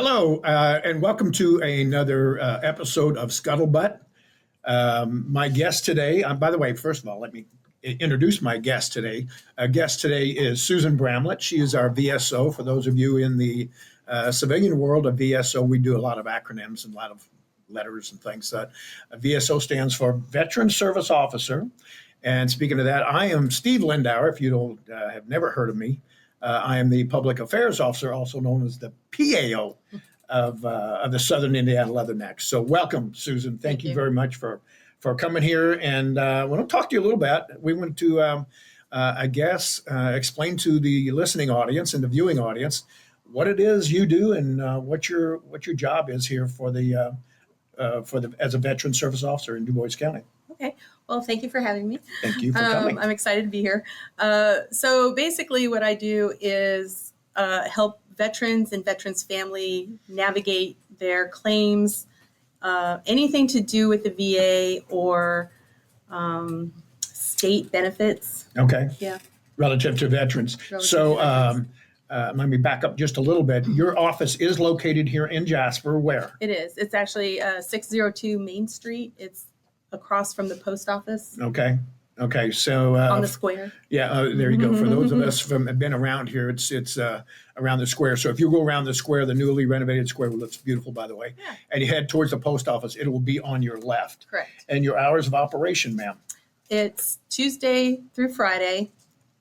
Hello, and welcome to another episode of Scuttlebutt. My guest today, by the way, first of all, let me introduce my guest today. Our guest today is Susan Bramlet. She is our VSO. For those of you in the civilian world of VSO, we do a lot of acronyms and a lot of letters and things. VSO stands for Veteran Service Officer. And speaking of that, I am Steve Lindauer, if you don't have never heard of me. I am the Public Affairs Officer, also known as the PAO of the Southern Indiana Leathernecks. So welcome, Susan. Thank you very much for coming here. And I want to talk to you a little bit. We want to, explain to the listening audience and the viewing audience what it is you do and what your job is here as a Veteran Service Officer in Dubois County. Okay. Well, thank you for having me. Thank you for coming. I'm excited to be here. So basically what I do is help veterans and veterans' family navigate their claims, anything to do with the VA or state benefits. Okay. Yeah. Relative to veterans. Let me back up just a little bit. Your office is located here in Jasper. Where? It is. It's actually 602 Main Street. It's across from the post office. Okay. So on the square. Yeah, there you go. For those of us from have been around here, it's around the square. So if you go around the square, the newly renovated square, well, looks beautiful, by the way, yeah, and you head towards the post office, it will be on your left. Correct. And your hours of operation, ma'am? It's Tuesday through Friday,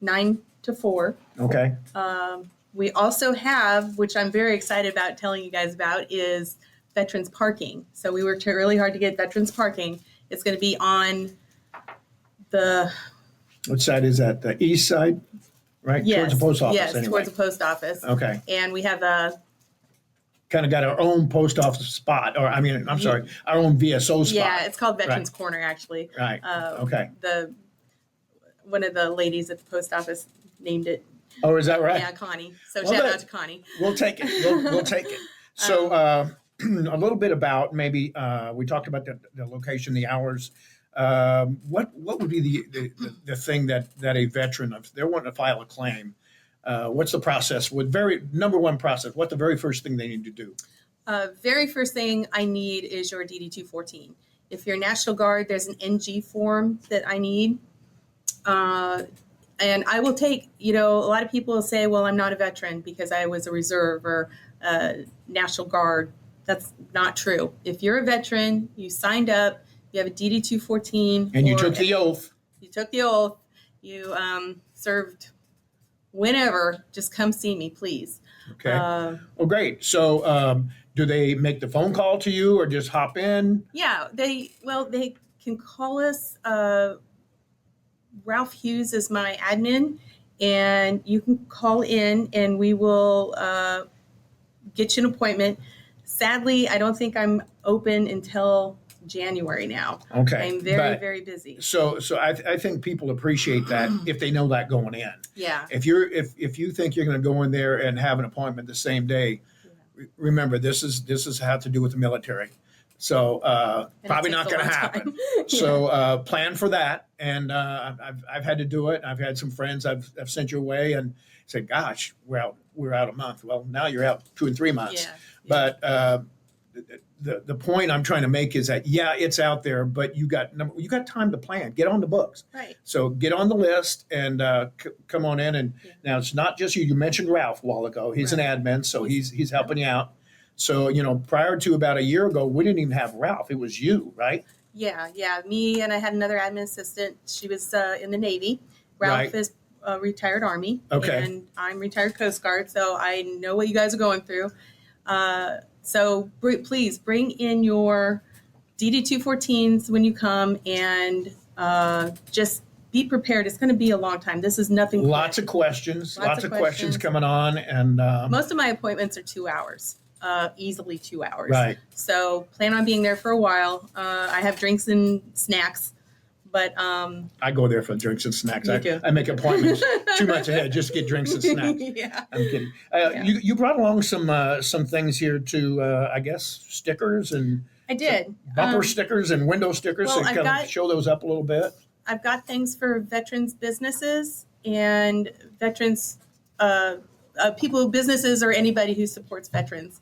9 to 4. Okay. We also have, which I'm very excited about telling you guys about, is veterans parking. So we worked really hard to get veterans parking. It's going to be on the... What side is that? The east side? Right? Yes. Towards the post office, yes, anyway. Towards the post office. Okay. And we have kind of got our own post office spot, or our own VSO spot. Yeah, it's called Veterans Corner, actually. Right. Okay. One of the ladies at the post office named it. Oh, is that right? Yeah, Connie. So shout out to Connie. We'll take it. We'll take it. So a little bit about maybe we talked about the location, the hours. What would be the thing that a veteran, if they're wanting to file a claim, what's the process? Number one process, what the very first thing they need to do? Very first thing I need is your DD-214. If you're National Guard, there's an NG form that I need. And I will take, a lot of people say, well, I'm not a veteran because I was a reserve or National Guard. That's not true. If you're a veteran, you signed up, you have a DD-214. And you took the oath. You took the oath. You served whenever. Just come see me, please. Okay. Well, great. So do they make the phone call to you or just hop in? Yeah, they can call us. Ralph Hughes is my admin, and you can call in and we will get you an appointment. Sadly, I don't think I'm open until January now. Okay. I'm very busy. So I think people appreciate that if they know that going in. Yeah. If you think you're going to go in there and have an appointment the same day, remember this is how to do with the military. So probably not going to happen. Yeah. So plan for that. And I've had to do it. I've had some friends I've sent your way and said, "Gosh, we're out a month." Well, now you're out 2 and 3 months. Yeah. But the point I'm trying to make is that it's out there, but you got time to plan. Get on the books. Right. So get on the list and come on in. And now it's not just you. You mentioned Ralph a while ago. He's an admin, so he's helping you out. So, prior to about a year ago, we didn't even have Ralph. It was you, right? Yeah. Me, and I had another admin assistant. She was in the Navy. Ralph is retired Army. Okay. And I'm retired Coast Guard, so I know what you guys are going through. So please bring in your DD-214s when you come and just be prepared. It's going to be a long time. This is nothing. Lots of questions. Lots of questions coming on. And most of my appointments are 2 hours. Easily 2 hours. Right. So plan on being there for a while. I have drinks and snacks, but I go there for drinks and snacks. I make appointments 2 months ahead just to get drinks and snacks. Yeah. I'm kidding. You brought along some things here to I guess stickers and I did bumper stickers and window stickers. Well, so kind of show those up a little bit. I've got things for veterans businesses and veterans people, businesses, or anybody who supports veterans.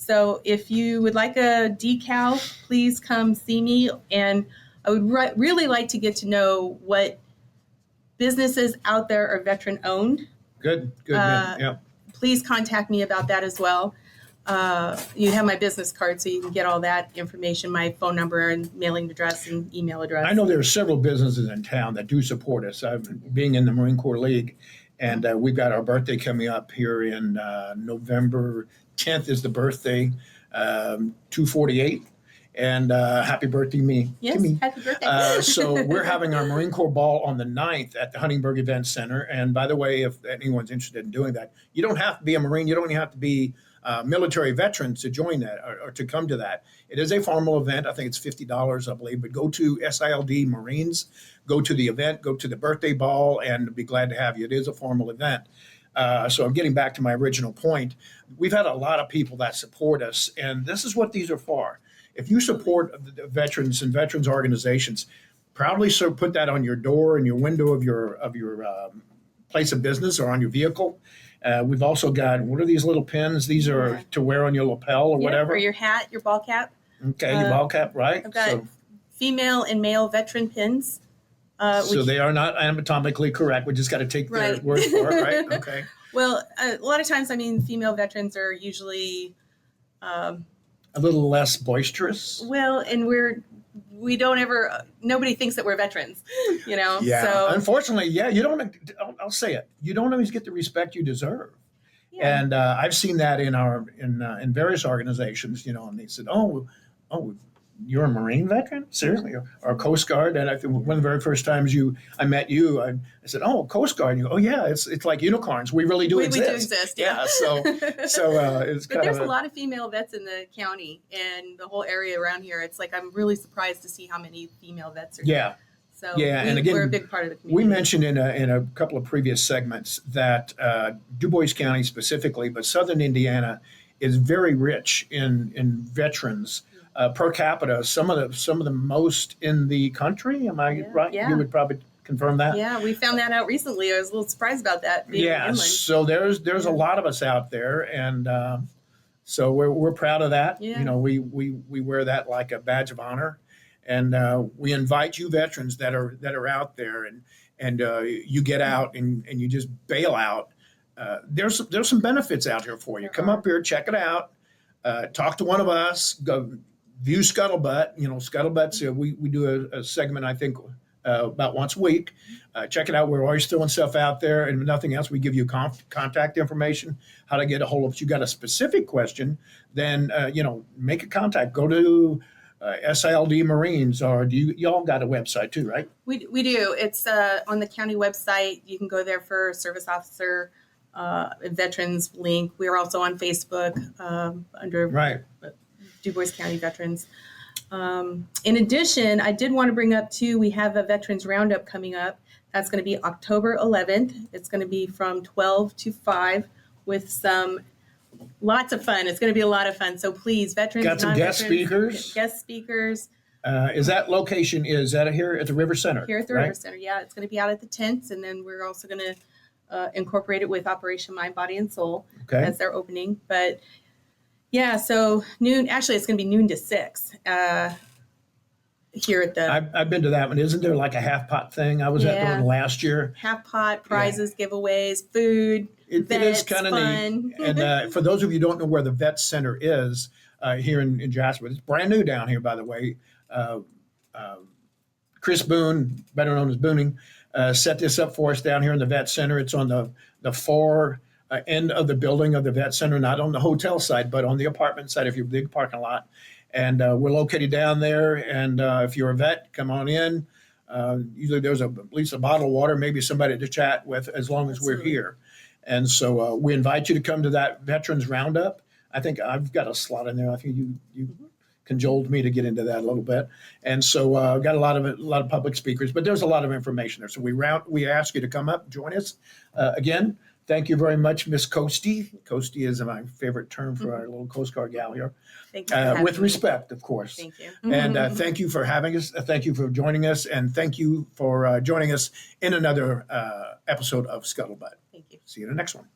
So if you would like a decal, please come see me. And I would really like to get to know what businesses out there are veteran owned. Good. Yeah. Please contact me about that as well. You have my business card, so you can get all that information, my phone number and mailing address and email address. I know there are several businesses in town that do support us. I've being in the Marine Corps League, and we've got our birthday coming up here in November 10th is the birthday, 248. And happy birthday to me. Happy birthday. So we're having our Marine Corps Ball on the 9th at the Huntingburg Event Center. And by the way, if anyone's interested in doing that, you don't have to be a Marine. You don't even have to be military veterans to join that or to come to that. It is a formal event. I think it's $50, I believe. But go to SILD Marines, go to the event, go to the birthday ball, and be glad to have you. It is a formal event. So I'm getting back to my original point. We've had a lot of people that support us, and this is what these are for. If you support the veterans and veterans organizations, proudly so put that on your door and your window of your place of business or on your vehicle. We've also got, what are these little pins? These are to wear on your lapel or whatever. Or your hat, your ball cap. Okay, your ball cap, right? I've got female and male veteran pins. So they are not anatomically correct. We just got to take their word for it, right? Okay. Well, a lot of times, female veterans are usually a little less boisterous. Well, and we don't ever, nobody thinks that we're veterans, Yeah. So, unfortunately, you don't, I'll say it, you don't always get the respect you deserve. Yeah. And I've seen that in various organizations, and they said, oh, you're a Marine veteran? Seriously? Or Coast Guard? And I think one of the very first times I met you, I said, oh, Coast Guard. And you go, oh, yeah, it's like unicorns. We really do exist. We do exist, yeah. So it's but there's a lot of female vets in the county and the whole area around here. It's like I'm really surprised to see how many female vets are here. So and again, we're a big part of the community. We mentioned in a couple of previous segments that Dubois County specifically, but southern Indiana, is very rich in veterans. Per capita, some of the most in the country. Am I right? Yeah. You would probably confirm that. Yeah, we found that out recently. I was a little surprised about that. So there's a lot of us out there, and so we're proud of that. Yeah. We wear that like a badge of honor, and we invite you veterans that are out there, and you get out and you just bail out. There's some benefits out here for you. Come up here, check it out, talk to one of us. Go view Scuttlebutt. Scuttlebutt's we do a segment, I think, about once a week. Check it out. We're always throwing stuff out there, and if nothing else, we give you contact information, how to get a hold of us. You got a specific question, then make a contact. Go to SILD Marines, or do y'all got a website too, right? We do. It's on the county website. You can go there for service officer, veterans link. We are also on Facebook under Dubois County Veterans. In addition, I did want to bring up too, we have a Veterans Roundup coming up. That's going to be October 11th. It's going to be from 12 to 5 with lots of fun. It's going to be a lot of fun. So please, veterans, got some guest speakers. Is that location, is that here at the River Center? Here at the River Center, yeah. It's going to be out at the tents, and then we're also going to incorporate it with Operation Mind, Body, and Soul as their opening. But yeah, so noon. Actually, it's going to be noon to 6 here at the. I've been to that one. Isn't there like a half pot thing? I was at the one last year. Half pot, prizes, giveaways, food. It is kind of neat. And for those of you who don't know where the Vet Center is here in Jasper, it's brand new down here, by the way. Chris Boone, better known as Booning, set this up for us down here in the Vet Center. It's on the far end of the building of the Vet Center, not on the hotel side, but on the apartment side, if you're a big parking lot. And we're located down there. And if you're a vet, come on in. Usually there's at least a bottle of water, maybe somebody to chat with, as long as we're here. And so we invite you to come to that Veterans Roundup. I think I've got a slot in there. I think you cajoled me to get into that a little bit. And so I've got a lot of public speakers, but there's a lot of information there. So we ask you to come up, join us. Again, thank you very much, Miss Coastie. Coastie is my favorite term for our little Coast Guard gal here. Thank you. With respect, of course. Thank you. And thank you for having us. Thank you for joining us. And thank you for joining us in another episode of Scuttlebutt. Thank you. See you in the next one.